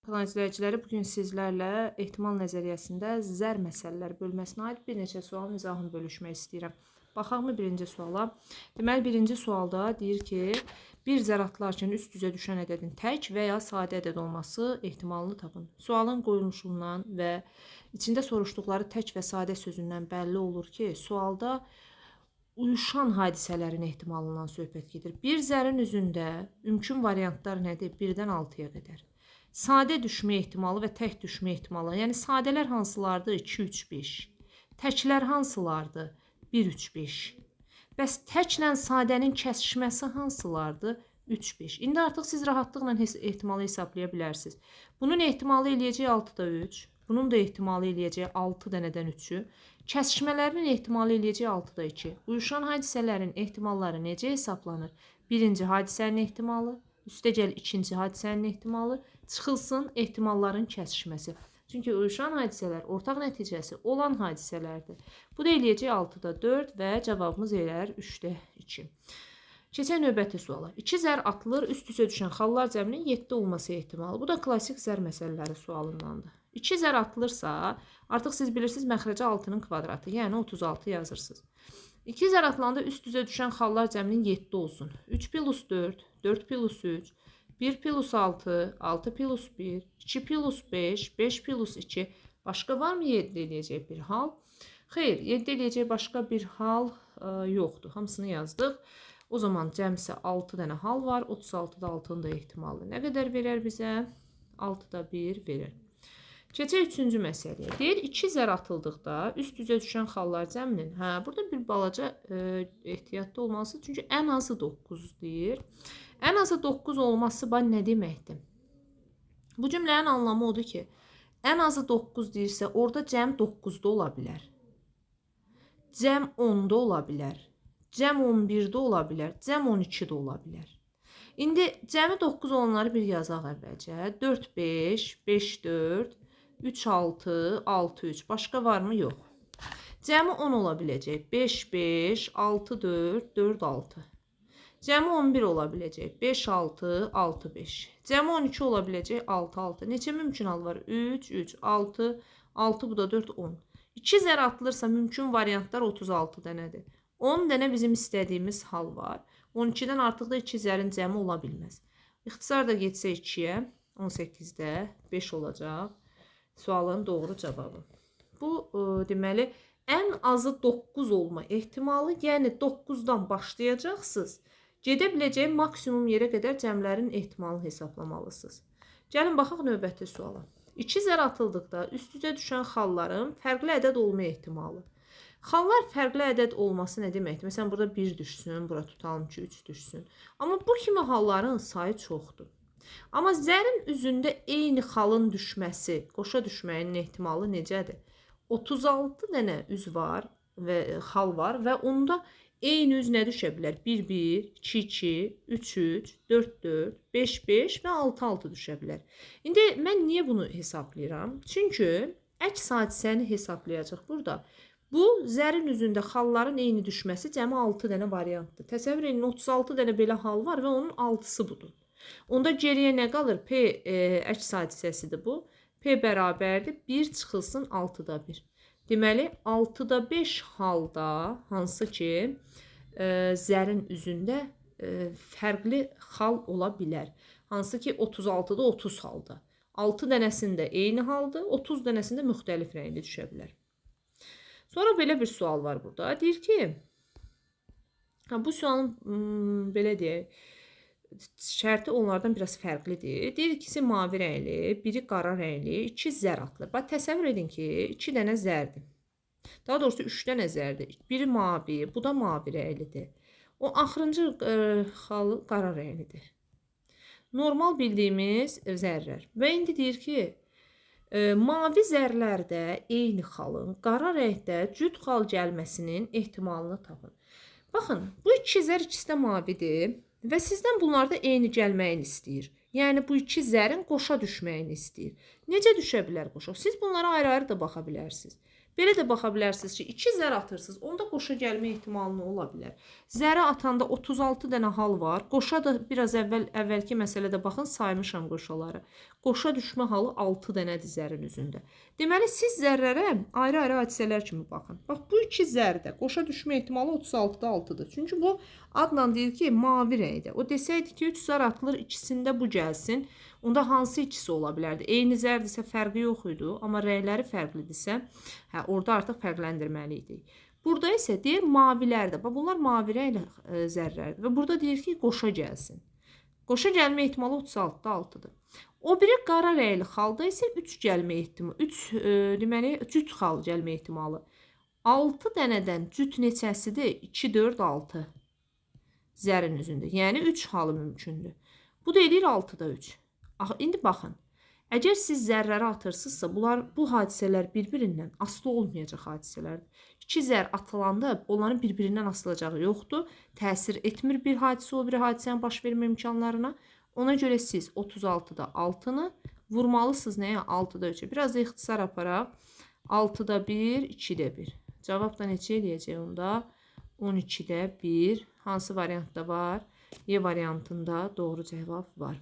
Kanal izləyiciləri, bugün sizlərlə ehtimal nəzəriyyəsində zər məsələlər bölməsinə aid bir neçə sualın izahını bölüşmək istəyirəm. Baxaq mı birinci suala? Deməli, birinci sualda deyir ki, bir zər atılarkən üst üzə düşən ədədin tək və ya sadə ədəd olması ehtimalını tapın. Sualın qoyuluşundan və içində soruşduqları tək və sadə sözündən bəlli olur ki, sualda uyuşan hadisələrin ehtimalından söhbət gedir. Bir zərin üzündə mümkün variantlar nədir? 1-dən 6-ya qədər. Sadə düşmə ehtimalı və tək düşmə ehtimalı. Yəni sadələr hansılardır? 2, 3, 5. Təklər hansılardır? 1, 3, 5. Bəs təklə sadənin kəsişməsi hansılardır? 3, 5. İndi artıq siz rahatlıqla ehtimalı hesablaya bilərsiniz. Bunun ehtimalı eləyəcək 6-da 3. Bunun da ehtimalı eləyəcək 6 dənədən 3-ü. Kəsişmələrin ehtimalı eləyəcək 6-da 2. Uyuşan hadisələrin ehtimalları necə hesablanır? Birinci hadisənin ehtimalı, üstəgəl ikinci hadisənin ehtimalı, çıxılsın ehtimalların kəsişməsi. Çünki uyuşan hadisələr ortaq nəticəsi olan hadisələrdir. Bu da eləyəcək 6-da 4 və cavabımız elər 3-də 2. Keçək növbəti suala. 2 zər atılır, üst üzə düşən xallar cəminin 7 olması ehtimalı. Bu da klassik zər məsələləri sualındandır. 2 zər atılırsa, artıq siz bilirsiniz məxrəcə 6-nın kvadratı, yəni 36 yazırsınız. 2 zər atılanda üst üzə düşən xallar cəminin 7 olsun. 3 plus 4, 4 plus 3, 1 plus 6, 6 plus 1, 2 plus 5, 5 plus 2. Başqa varmı 7 eləyəcək bir hal? Xeyr, 7 eləyəcək başqa bir hal yoxdur. Hamısını yazdıq. O zaman cəmsə 6 dənə hal var. 36-da 6-nın da ehtimalı nə qədər verər bizə? 6-da 1 verir. Keçək 3-cü məsələyə. Deyir, 2 zər atıldıqda üst üzə düşən xallar cəminin. Burada bir balaca ehtiyatlı olmalısı. Çünki ən azı 9 deyir. Ən azı 9 olması nə deməkdir? Bu cümlənin anlamı odur ki, ən azı 9 deyirsə, orada cəm 9-da ola bilər. Cəm 10-da ola bilər. Cəm 11-də ola bilər. Cəm 12-də ola bilər. İndi cəmi 9 olanları bir yazaq əvvəlcə. 4, 5, 5, 4, 3, 6, 6, 3. Başqa varmı? Yox. Cəmi 10 ola biləcək. 5, 5, 6, 4, 4, 6. Cəmi 11 ola biləcək. 5, 6, 6, 5. Cəmi 12 ola biləcək. 6, 6. Neçə mümkün hal var? 3, 3, 6, 6, bu da 4, 10. 2 zər atılırsa mümkün variantlar 36 dənədir. 10 dənə bizim istədiyimiz hal var. 12-dən artıq da 2 zərin cəmi ola bilməz. İxtisar da getsə 2-yə, 18-də 5 olacaq. Sualın doğru cavabı. Bu, deməli, ən azı 9 olma ehtimalı, yəni 9-dan başlayacaqsınız. Gedə biləcəyi maksimum yerə qədər cəmlərin ehtimalını hesablamalısınız. Gəlin, baxaq növbəti suala. 2 zər atıldıqda üst üzə düşən xalların fərqli ədəd olma ehtimalı. Xallar fərqli ədəd olması nə deməkdir? Məsələn, burada 1 düşsün, bura tutalım ki, 3 düşsün. Amma bu kimi halların sayı çoxdur. Amma zərin üzündə eyni xalın düşməsi, qoşa düşməyinin ehtimalı necədir? 36 dənə üz var və xal var və onda eyni üz nə düşə bilər? 1, 1, 2, 2, 3, 3, 4, 4, 5, 5 və 6, 6 düşə bilər. İndi mən niyə bunu hesablayıram? Çünki əks hadisəni hesablayacaq burada. Bu, zərin üzündə xalların eyni düşməsi cəmi 6 dənə variantdır. Təsəvvür edin, 36 dənə belə hal var və onun 6-sı budur. Onda geriyə nə qalır? P əks hadisəsidir bu. P bərabərdir. 1 çıxılsın 6-da 1. Deməli, 6-da 5 halda, hansı ki, zərin üzündə fərqli xal ola bilər. Hansı ki, 36-da 30 halda. 6 dənəsində eyni haldır, 30 dənəsində müxtəlif rəngli düşə bilər. Sonra belə bir sual var burada. Deyir ki, bu sualın belə deyək, şərti onlardan biraz fərqlidir. Deyir ikisi mavi rəngli, biri qara rəngli, 2 zər atılır. Bax, təsəvvür edin ki, 2 dənə zərdir. Daha doğrusu 3 dənə zərdir. Biri mavi, bu da mavi rənglidir. O axırıncı xalı qara rənglidir. Normal bildiyimiz zərlər. Və indi deyir ki, mavi zərlərdə eyni xalın qara rəngdə cüt xal gəlməsinin ehtimalını tapın. Baxın, bu 2 zər ikisi də mavidir və sizdən bunlarda eyni gəlməyini istəyir. Yəni, bu 2 zərin qoşa düşməyini istəyir. Necə düşə bilər qoşa? Siz bunlara ayrı-ayrı da baxa bilərsiniz. Belə də baxa bilərsiniz ki, 2 zər atırsınız. Onda qoşa gəlmə ehtimalı nə ola bilər? Zəri atanda 36 dənə hal var. Qoşa da biraz əvvəlki məsələdə baxın, saymışam qoşaları. Qoşa düşmə halı 6 dənədir zərin üzündə. Deməli, siz zərlərə ayrı-ayrı hadisələr kimi baxın. Bax, bu 2 zərdə qoşa düşmə ehtimalı 36-da 6-dır. Çünki bu adla deyir ki, mavi rəngdə. O desəydi ki, 3 zər atılır, ikisində bu gəlsin. Onda hansı ikisi ola bilərdi? Eyni zərdirsə fərqi yox idi, amma rəngləri fərqlidirsə, orada artıq fərqləndirməli idik. Burada isə deyir mavilərdə. Bax, bunlar mavi rəngli zərlərdir. Və burada deyir ki, qoşa gəlsin. Qoşa gəlmə ehtimalı 36-da 6-dır. O biri qara rəngli xalda isə 3 gəlmə ehtimalı, deməli, cüt xal gəlmə ehtimalı. 6 dənədən cüt neçəsidir? 2, 4, 6 zərin üzündə. Yəni 3 halı mümkündür. Bu da edir 6-da 3. İndi baxın. Əgər siz zərləri atırsınızsa, bu hadisələr bir-birindən asılı olmayacaq hadisələrdir. 2 zər atılanda onların bir-birindən asılacağı yoxdur. Təsir etmir bir hadisə o biri hadisənin baş vermə imkanlarına. Ona görə siz 36-da 6-nı vurmalısınız nəyə? 6-da 3-ə. Biraz da ixtisar aparaq. 6-da 1, 2-də 1. Cavab da neçə eləyəcək onda? 12-də 1. Hansı variantda var? E variantında doğru cavab var.